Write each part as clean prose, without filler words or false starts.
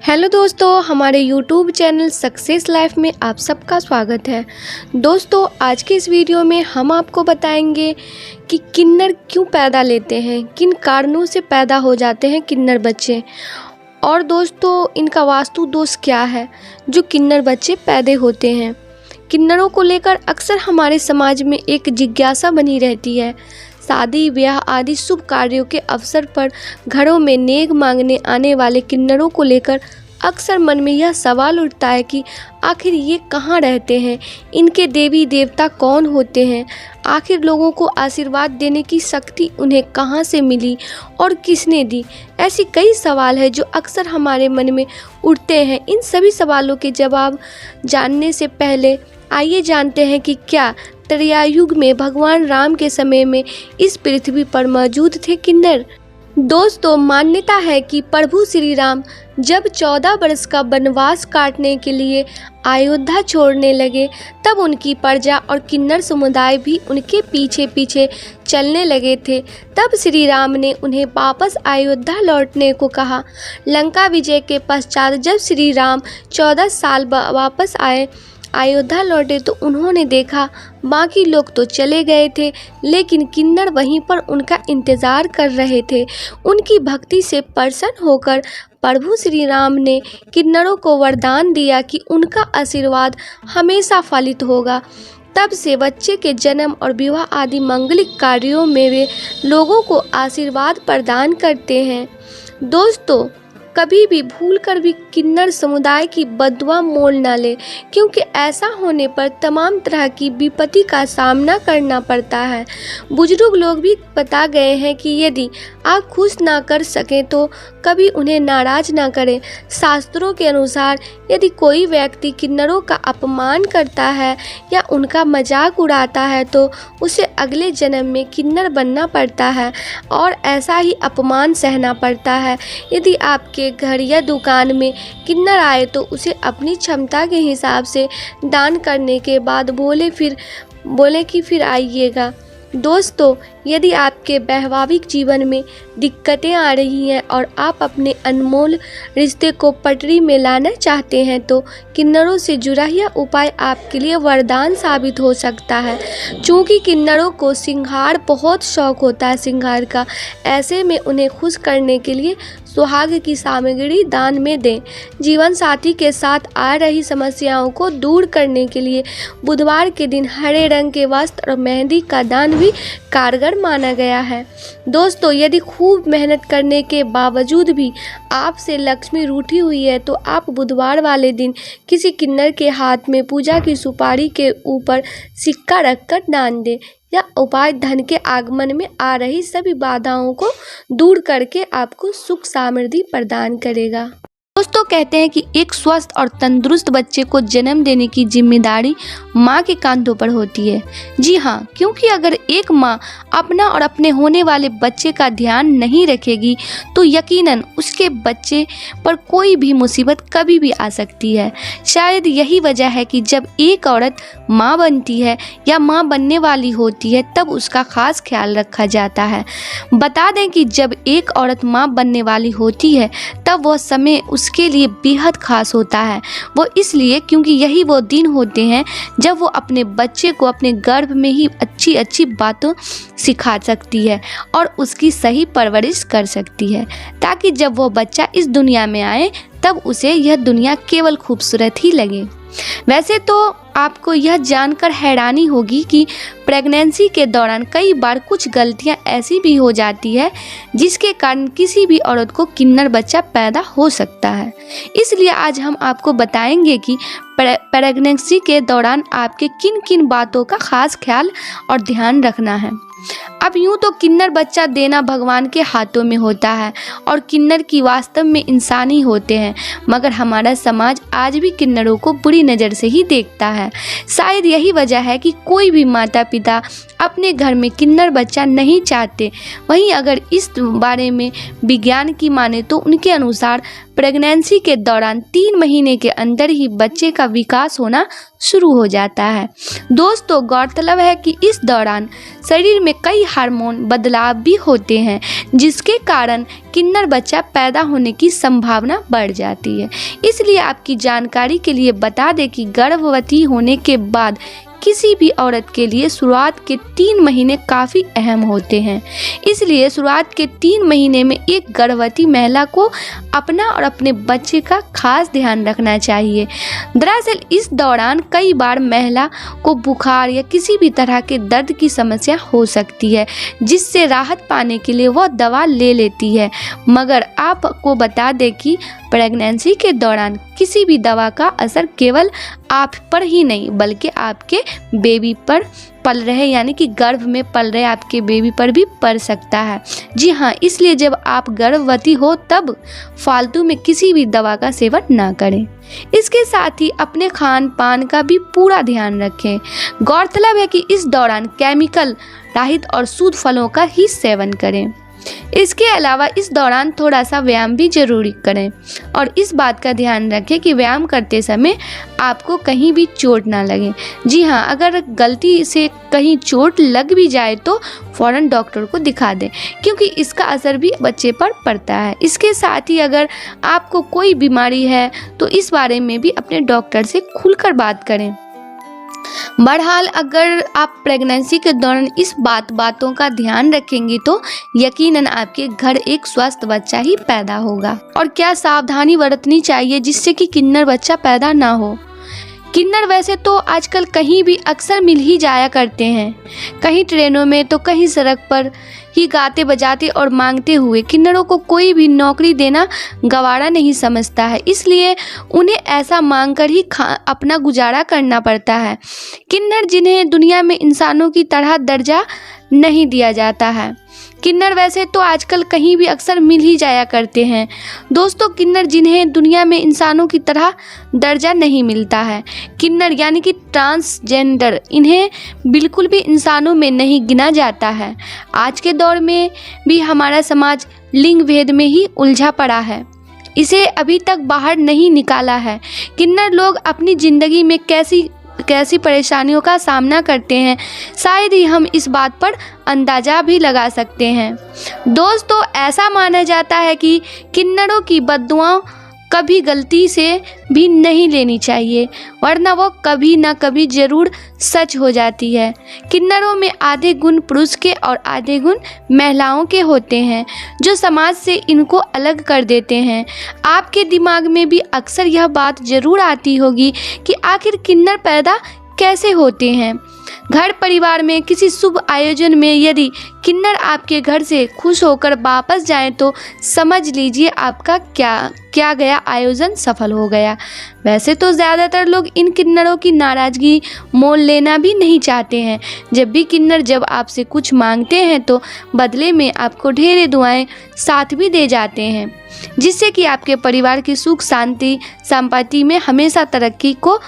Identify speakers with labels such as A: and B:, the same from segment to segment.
A: Hello दोस्तों, हमारे YouTube channel success life में आप सबका स्वागत है। दोस्तों, आज के इस वीडियो में हम आपको बताएंगे कि किन्नर क्यों पैदा लेते हैं, किन कारणों से पैदा हो जाते हैं किन्नर बच्चे, और दोस्तों इनका वास्तु दोष क्या है जो किन्नर बच्चे पैदा होते हैं। किन्नरों को लेकर अक्सर हमारे समाज में एक जिज्ञासा बनी रहती है। शादी ब्याह आदि शुभ कार्यों के अवसर पर घरों में नेग मांगने आने वाले किन्नरों को लेकर अक्सर मन में यह सवाल उठता है कि आखिर ये कहाँ रहते हैं, इनके देवी देवता कौन होते हैं, आखिर लोगों को आशीर्वाद देने की शक्ति उन्हें कहाँ से मिली और किसने दी। ऐसी कई सवाल है जो अक्सर हमारे मन में उठते हैं। इन सभी सवालों के जवाब जानने से पहले आइए जानते हैं कि क्या त्रेतायुग में भगवान राम के समय में इस पृथ्वी पर मौजूद थे किन्नर। दोस्तों, मान्यता है कि प्रभु श्री राम जब 14 वर्ष का वनवास काटने के लिए अयोध्या छोड़ने लगे, तब उनकी प्रजा और किन्नर समुदाय भी उनके पीछे पीछे चलने लगे थे। तब श्री राम ने उन्हें वापस अयोध्या लौटने को कहा। लंका विजय के पश्चात जब श्री राम 14 साल वापस आए, अयोध्या लौटे, तो उन्होंने देखा बाकी लोग तो चले गए थे, लेकिन किन्नर वहीं पर उनका इंतज़ार कर रहे थे। उनकी भक्ति से प्रसन्न होकर प्रभु श्री राम ने किन्नरों को वरदान दिया कि उनका आशीर्वाद हमेशा फलित होगा। तब से बच्चे के जन्म और विवाह आदि मांगलिक कार्यों में वे लोगों को आशीर्वाद प्रदान करते हैं। दोस्तों, कभी भी भूलकर भी किन्नर समुदाय की बददुआ मोल न ले, क्योंकि ऐसा होने पर तमाम तरह की विपत्ति का सामना करना पड़ता है। बुजुर्ग लोग भी बता गए हैं कि यदि आप खुश ना कर सकें तो कभी उन्हें नाराज ना करें। शास्त्रों के अनुसार यदि कोई व्यक्ति किन्नरों का अपमान करता है या उनका मजाक उड़ाता है तो उसे अगले जन्म में किन्नर बनना पड़ता है और ऐसा ही अपमान सहना पड़ता है। यदि आपके घर या दुकान में किन्नर आए तो उसे अपनी क्षमता के हिसाब से दान करने के बाद बोले कि फिर आइएगा। दोस्तों, यदि आपके वैवाहिक जीवन में दिक्कतें आ रही हैं और आप अपने अनमोल रिश्ते को पटरी में लाना चाहते हैं तो किन्नरों से जुड़ा यह उपाय आपके लिए वरदान साबित हो सकता है। चूँकि किन्नरों को श्रृंगार बहुत शौक होता है श्रृंगार का, ऐसे में उन्हें खुश करने के लिए सुहाग की सामग्री दान में दें। जीवन साथी के साथ आ रही समस्याओं को दूर करने के लिए बुधवार के दिन हरे रंग के वस्त्र और मेहंदी का दान भी कारगर माना गया है। दोस्तों, यदि खूब मेहनत करने के बावजूद भी आपसे लक्ष्मी रूठी हुई है तो आप बुधवार वाले दिन किसी किन्नर के हाथ में पूजा की सुपारी के ऊपर सिक्का रखकर दान दें। यह उपाय धन के आगमन में आ रही सभी बाधाओं को दूर करके आपको सुख समृद्धि प्रदान करेगा। दोस्तों, कहते हैं कि एक स्वस्थ और तंदुरुस्त बच्चे को जन्म देने की जिम्मेदारी माँ के कांधों पर होती है। जी हाँ, क्योंकि अगर एक माँ अपना और अपने होने वाले बच्चे का ध्यान नहीं रखेगी तो यकीनन उसके बच्चे पर कोई भी मुसीबत कभी भी आ सकती है। शायद यही वजह है कि जब एक औरत माँ बनती है या माँ बनने वाली होती है तब उसका खास ख्याल रखा जाता है। बता दें कि जब एक औरत माँ बनने वाली होती है तब वह समय उसके लिए बेहद खास होता है। वो इसलिए क्योंकि यही वो दिन होते हैं जब वो अपने बच्चे को अपने गर्भ में ही अच्छी अच्छी बातों सिखा सकती है और उसकी सही परवरिश कर सकती है, ताकि जब वो बच्चा इस दुनिया में आए तब उसे यह दुनिया केवल खूबसूरत ही लगे। वैसे तो आपको यह जानकर हैरानी होगी कि प्रेगनेंसी के दौरान कई बार कुछ गलतियां ऐसी भी हो जाती है जिसके कारण किसी भी औरत को किन्नर बच्चा पैदा हो सकता है। इसलिए आज हम आपको बताएंगे कि प्रेगनेंसी के दौरान आपके किन किन बातों का खास ख्याल और ध्यान रखना है। अब यूं तो किन्नर बच्चा देना भगवान के हाथों में होता है और किन्नर की वास्तव में इंसान ही होते हैं, मगर हमारा समाज आज भी किन्नरों को बुरी नज़र से ही देखता है। शायद यही वजह है कि कोई भी माता पिता अपने घर में किन्नर बच्चा नहीं चाहते। वहीं अगर इस बारे में विज्ञान की माने तो उनके अनुसार प्रेगनेंसी के दौरान 3 महीने के अंदर ही बच्चे का विकास होना शुरू हो जाता है। दोस्तों, गौरतलब है कि इस दौरान शरीर में में कई हार्मोन बदलाव भी होते हैं, जिसके कारण किन्नर बच्चा पैदा होने की संभावना बढ़ जाती है। इसलिए आपकी जानकारी के लिए बता दें कि गर्भवती होने के बाद किसी भी औरत के लिए शुरुआत के 3 महीने काफ़ी अहम होते हैं। इसलिए शुरुआत के 3 महीने में एक गर्भवती महिला को अपना और अपने बच्चे का खास ध्यान रखना चाहिए। दरअसल इस दौरान कई बार महिला को बुखार या किसी भी तरह के दर्द की समस्या हो सकती है, जिससे राहत पाने के लिए वह दवा ले लेती है। मगर आपको बता दें कि प्रेगनेंसी के दौरान किसी भी दवा का असर केवल आप पर ही नहीं बल्कि आपके बेबी पर पल रहे यानी कि गर्भ में पल रहे आपके बेबी पर भी पड़ सकता है। जी हाँ, इसलिए जब आप गर्भवती हो तब फालतू में किसी भी दवा का सेवन ना करें। इसके साथ ही अपने खान पान का भी पूरा ध्यान रखें। गौरतलब है कि इस दौरान केमिकल रहित और शुद्ध फलों का ही सेवन करें। इसके अलावा इस दौरान थोड़ा सा व्यायाम भी जरूरी करें और इस बात का ध्यान रखें कि व्यायाम करते समय आपको कहीं भी चोट ना लगे। जी हाँ, अगर गलती से कहीं चोट लग भी जाए तो फ़ौरन डॉक्टर को दिखा दें, क्योंकि इसका असर भी बच्चे पर पड़ता है। इसके साथ ही अगर आपको कोई बीमारी है तो इस बारे में भी अपने डॉक्टर से खुलकर बात करें। बहरहाल अगर आप प्रेगनेंसी के दौरान इस बातों का ध्यान रखेंगे तो यकीनन आपके घर एक स्वस्थ बच्चा ही पैदा होगा। और क्या सावधानी बरतनी चाहिए जिससे कि किन्नर बच्चा पैदा ना हो। किन्नर वैसे तो आजकल कहीं भी अक्सर मिल ही जाया करते हैं, कहीं ट्रेनों में तो कहीं सड़क पर ही गाते बजाते और मांगते हुए। किन्नरों को कोई भी नौकरी देना गवारा नहीं समझता है, इसलिए उन्हें ऐसा मांगकर ही अपना गुजारा करना पड़ता है। किन्नर जिन्हें दुनिया में इंसानों की तरह दर्जा नहीं दिया जाता है। किन्नर वैसे तो आजकल कहीं भी अक्सर मिल ही जाया करते हैं। दोस्तों, किन्नर जिन्हें दुनिया में इंसानों की तरह दर्जा नहीं मिलता है, किन्नर यानी कि ट्रांसजेंडर, इन्हें बिल्कुल भी इंसानों में नहीं गिना जाता है। आज के दौर में भी हमारा समाज लिंग भेद में ही उलझा पड़ा है, इसे अभी तक बाहर नहीं निकाला है। किन्नर लोग अपनी ज़िंदगी में कैसी परेशानियों का सामना करते हैं, शायद ही हम इस बात पर अंदाजा भी लगा सकते हैं। दोस्तों, ऐसा माना जाता है कि किन्नरों की बद्दुआएं कभी गलती से भी नहीं लेनी चाहिए, वरना वो कभी ना कभी ज़रूर सच हो जाती है। किन्नरों में आधे गुण पुरुष के और आधे गुण महिलाओं के होते हैं, जो समाज से इनको अलग कर देते हैं। आपके दिमाग में भी अक्सर यह बात ज़रूर आती होगी कि आखिर किन्नर पैदा कैसे होते हैं। घर परिवार में किसी शुभ आयोजन में यदि किन्नर आपके घर से खुश होकर वापस जाएं तो समझ लीजिए आपका क्या गया आयोजन सफल हो गया। वैसे तो ज़्यादातर लोग इन किन्नरों की नाराज़गी मोल लेना भी नहीं चाहते हैं। जब आपसे कुछ मांगते हैं तो बदले में आपको ढेरे दुआएं साथ भी दे जाते हैं, जिससे कि आपके परिवार की सुख शांति संपत्ति में हमेशा तरक्की को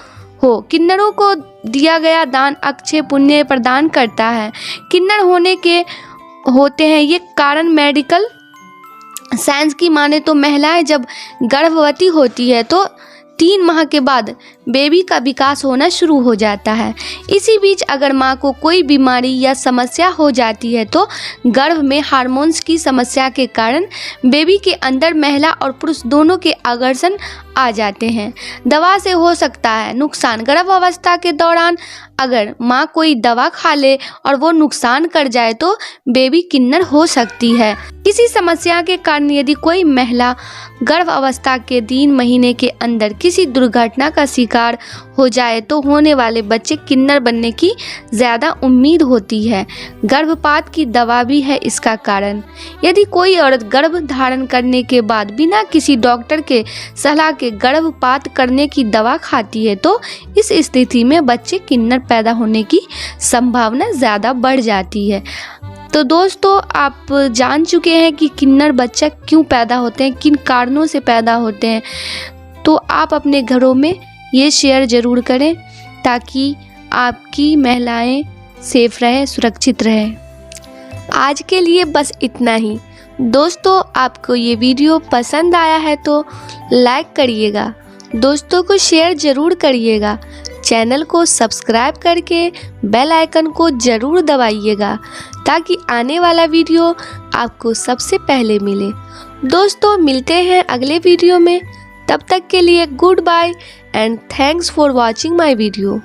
A: हो। किन्नरों को दिया गया दान अक्षय पुण्य प्रदान करता है। किन्नर होते हैं ये कारण मेडिकल साइंस की माने तो महिलाएं जब गर्भवती होती है तो 3 माह के बाद बेबी का विकास होना शुरू हो जाता है। इसी बीच अगर माँ को कोई बीमारी या समस्या हो जाती है तो गर्भ में हार्मोन्स की समस्या के कारण बेबी के अंदर महिला और पुरुष दोनों के आकर्षण आ जाते हैं। दवा से हो सकता है नुकसान। गर्भावस्था के दौरान अगर माँ कोई दवा खा ले और वो नुकसान कर जाए तो बेबी किन्नर हो सकती है। किसी समस्या के कारण यदि कोई महिला गर्भ अवस्था के 3 महीने के अंदर किसी दुर्घटना का शिकार हो जाए तो होने वाले बच्चे किन्नर बनने की ज़्यादा उम्मीद होती है। गर्भपात की दवा भी है इसका कारण। यदि कोई औरत गर्भ धारण करने के बाद बिना किसी डॉक्टर के सलाह के गर्भपात करने की दवा खाती है तो इस स्थिति में बच्चे किन्नर पैदा होने की संभावना ज़्यादा बढ़ जाती है। तो दोस्तों, आप जान चुके हैं कि किन्नर बच्चा क्यों पैदा होते हैं, किन कारणों से पैदा होते हैं। तो आप अपने घरों में ये शेयर ज़रूर करें ताकि आपकी महिलाएं सेफ रहें, सुरक्षित रहें। आज के लिए बस इतना ही। दोस्तों, आपको ये वीडियो पसंद आया है तो लाइक करिएगा, दोस्तों को शेयर ज़रूर करिएगा, चैनल को सब्सक्राइब करके बेल आइकन को ज़रूर दबाइएगा ताकि आने वाला वीडियो आपको सबसे पहले मिले। दोस्तों मिलते हैं अगले वीडियो में, तब तक के लिए good bye and thanks for watching my video.